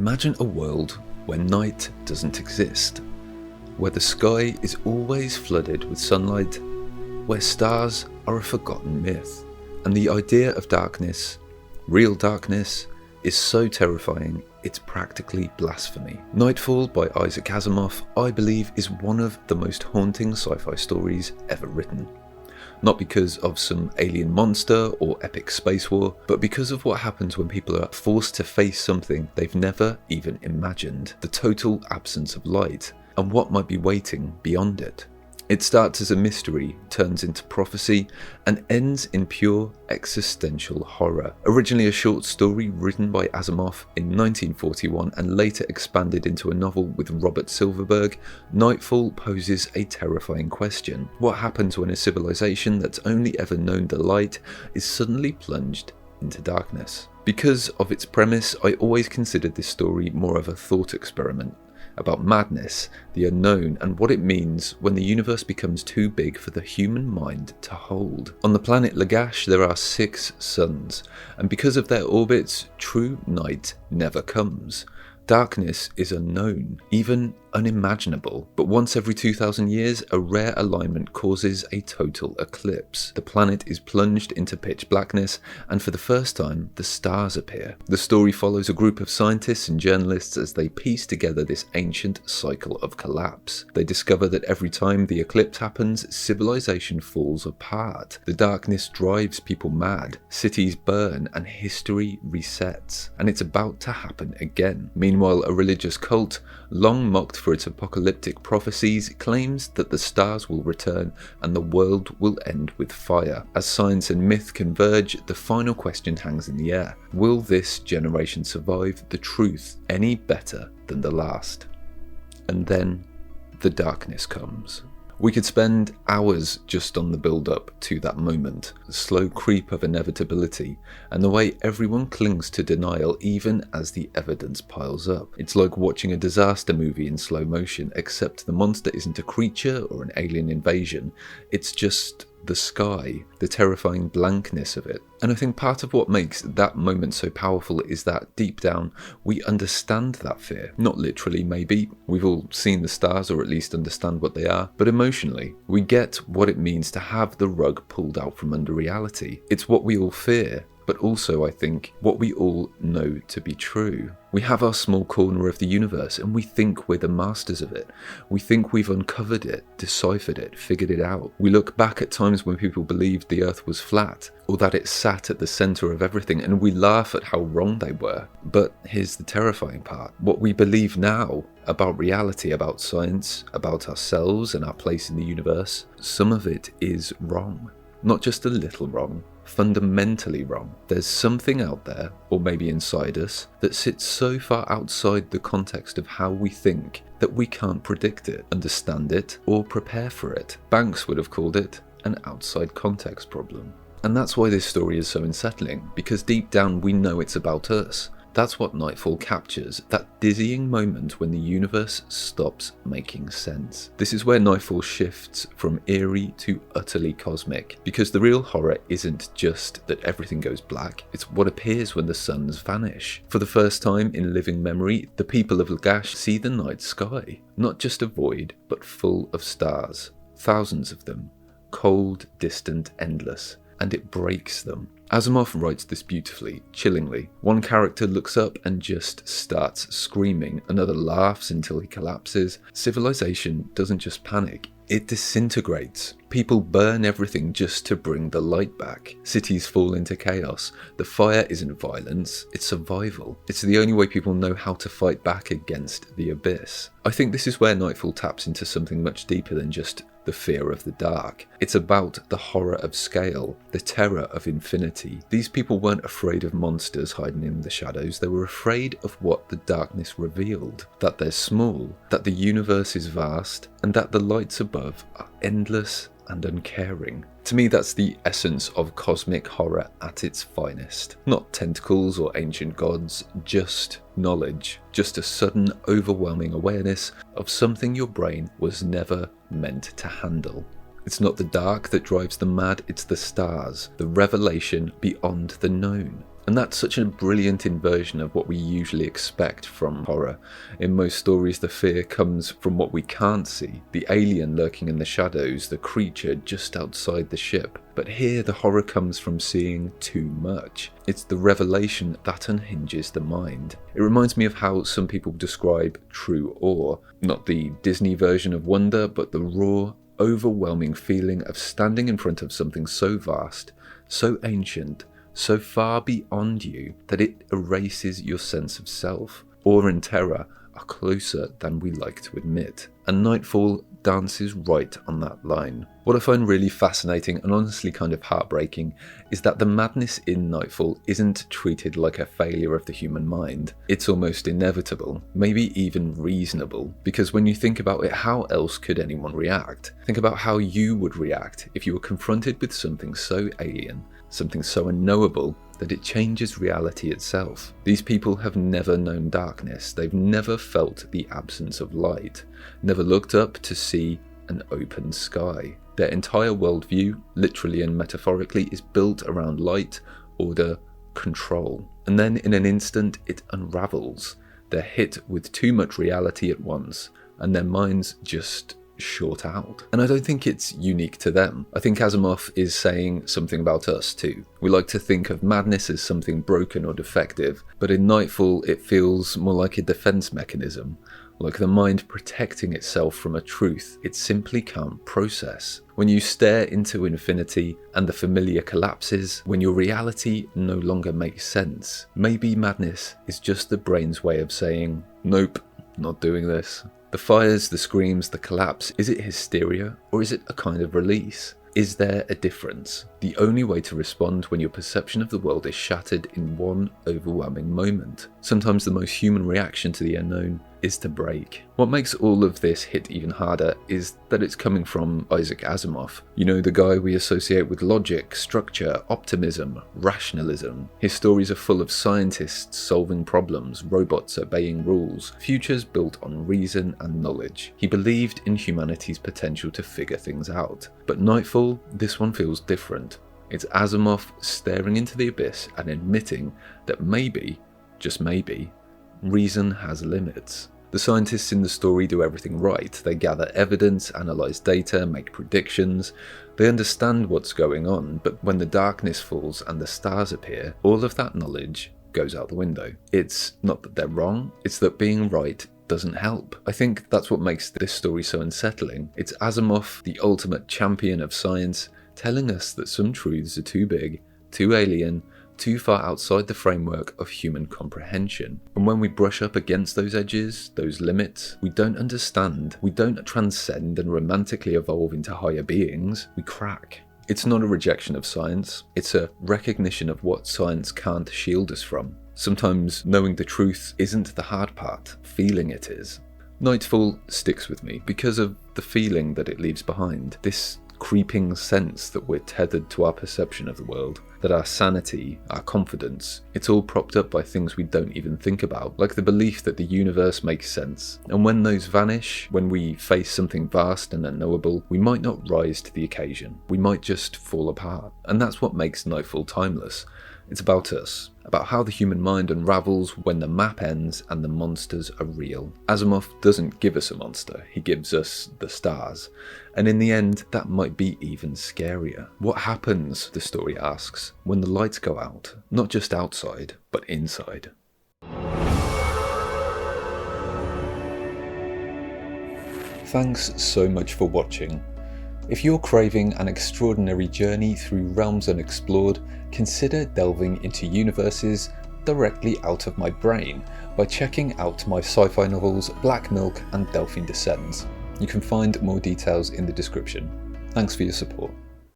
Imagine a world where night doesn't exist, where the sky is always flooded with sunlight, where stars are a forgotten myth, and the idea of darkness, real darkness, is so terrifying it's practically blasphemy. Nightfall by Isaac Asimov, I believe, is one of the most haunting sci-fi stories ever written. Not because of some alien monster or epic space war, but because of what happens when people are forced to face something they've never even imagined, the total absence of light, and what might be waiting beyond it. It starts as a mystery, turns into prophecy, and ends in pure existential horror. Originally a short story written by Asimov in 1941 and later expanded into a novel with Robert Silverberg, Nightfall poses a terrifying question. What happens when a civilization that's only ever known the light is suddenly plunged into darkness? Because of its premise, I always considered this story more of a thought experiment about madness, the unknown, and what it means when the universe becomes too big for the human mind to hold. On the planet Lagash, there are 6 suns, and because of their orbits, true night never comes. Darkness is unknown, even unimaginable, but once every 2,000 years, a rare alignment causes a total eclipse. The planet is plunged into pitch blackness, and for the first time, the stars appear. The story follows a group of scientists and journalists as they piece together this ancient cycle of collapse. They discover that every time the eclipse happens, civilization falls apart. The darkness drives people mad, cities burn, and history resets. And it's about to happen again. Meanwhile, a religious cult, long mocked for its apocalyptic prophecies, claims that the stars will return and the world will end with fire. As science and myth converge, the final question hangs in the air. Will this generation survive the truth any better than the last? And then the darkness comes. We could spend hours just on the build-up to that moment, the slow creep of inevitability, and the way everyone clings to denial even as the evidence piles up. It's like watching a disaster movie in slow motion, except the monster isn't a creature or an alien invasion, it's just the sky, the terrifying blankness of it. And I think part of what makes that moment so powerful is that deep down we understand that fear. Not literally maybe, we've all seen the stars or at least understand what they are, but emotionally we get what it means to have the rug pulled out from under reality. It's what we all fear, but also, I think, what we all know to be true. We have our small corner of the universe and we think we're the masters of it. We think we've uncovered it, deciphered it, figured it out. We look back at times when people believed the earth was flat or that it sat at the center of everything, and we laugh at how wrong they were. But here's the terrifying part. What we believe now about reality, about science, about ourselves and our place in the universe, some of it is wrong. Not just a little wrong, fundamentally wrong. There's something out there, or maybe inside us, that sits so far outside the context of how we think that we can't predict it, understand it, or prepare for it. Banks would have called it an outside context problem. And that's why this story is so unsettling, because deep down we know it's about us. That's what Nightfall captures, that dizzying moment when the universe stops making sense. This is where Nightfall shifts from eerie to utterly cosmic, because the real horror isn't just that everything goes black, it's what appears when the suns vanish. For the first time in living memory, the people of Lagash see the night sky, not just a void, but full of stars. Thousands of them, cold, distant, endless, and it breaks them. Asimov writes this beautifully, chillingly. One character looks up and just starts screaming, another laughs until he collapses. Civilization doesn't just panic, it disintegrates. People burn everything just to bring the light back. Cities fall into chaos. The fire isn't violence, it's survival. It's the only way people know how to fight back against the abyss. I think this is where Nightfall taps into something much deeper than just the fear of the dark. It's about the horror of scale, the terror of infinity. These people weren't afraid of monsters hiding in the shadows, they were afraid of what the darkness revealed. That they're small, that the universe is vast, and that the lights above are endless and uncaring. To me, that's the essence of cosmic horror at its finest. Not tentacles or ancient gods, just knowledge. Just a sudden, overwhelming awareness of something your brain was never meant to handle. It's not the dark that drives them mad, it's the stars, the revelation beyond the known. And that's such a brilliant inversion of what we usually expect from horror. In most stories, the fear comes from what we can't see, the alien lurking in the shadows, the creature just outside the ship. But here the horror comes from seeing too much. It's the revelation that unhinges the mind. It reminds me of how some people describe true awe, not the Disney version of wonder, but the raw, overwhelming feeling of standing in front of something so vast, so ancient, so far beyond you that it erases your sense of self. Awe and terror are closer than we like to admit, and Nightfall dances right on that line. What I find really fascinating and honestly kind of heartbreaking is that the madness in Nightfall isn't treated like a failure of the human mind. It's almost inevitable, maybe even reasonable, because when you think about it, how else could anyone react? Think about how you would react if you were confronted with something so alien, something so unknowable that it changes reality itself. These people have never known darkness, they've never felt the absence of light, never looked up to see an open sky. Their entire worldview, literally and metaphorically, is built around light, order, control. And then in an instant it unravels. They're hit with too much reality at once, and their minds just short out. And I don't think it's unique to them. I think Asimov is saying something about us too. We like to think of madness as something broken or defective, but in Nightfall it feels more like a defense mechanism, like the mind protecting itself from a truth it simply can't process. When you stare into infinity and the familiar collapses, when your reality no longer makes sense, maybe madness is just the brain's way of saying, nope, not doing this. The fires, the screams, the collapse, is it hysteria or is it a kind of release? Is there a difference? The only way to respond when your perception of the world is shattered in one overwhelming moment. Sometimes the most human reaction to the unknown is to break. What makes all of this hit even harder is that it's coming from Isaac Asimov. You know, the guy we associate with logic, structure, optimism, rationalism. His stories are full of scientists solving problems, robots obeying rules, futures built on reason and knowledge. He believed in humanity's potential to figure things out. But Nightfall, this one feels different. It's Asimov staring into the abyss and admitting that maybe, just maybe, reason has limits. The scientists in the story do everything right. They gather evidence, analyze data, make predictions. They understand what's going on, but when the darkness falls and the stars appear, all of that knowledge goes out the window. It's not that they're wrong, it's that being right doesn't help. I think that's what makes this story so unsettling. It's Asimov, the ultimate champion of science, telling us that some truths are too big, too alien, too far outside the framework of human comprehension. And when we brush up against those edges, those limits, we don't understand, we don't transcend and romantically evolve into higher beings, we crack. It's not a rejection of science, it's a recognition of what science can't shield us from. Sometimes knowing the truth isn't the hard part, feeling it is. Nightfall sticks with me because of the feeling that it leaves behind, this creeping sense that we're tethered to our perception of the world, that our sanity, our confidence, it's all propped up by things we don't even think about, like the belief that the universe makes sense. And when those vanish, when we face something vast and unknowable, we might not rise to the occasion. We might just fall apart. And that's what makes Nightfall timeless. It's about us, about how the human mind unravels when the map ends and the monsters are real. Asimov doesn't give us a monster, he gives us the stars. And in the end, that might be even scarier. What happens, the story asks, when the lights go out? Not just outside, but inside. Thanks so much for watching. If you're craving an extraordinary journey through realms unexplored, consider delving into universes directly out of my brain by checking out my sci-fi novels Black Milk and Delphine Descends. You can find more details in the description. Thanks for your support.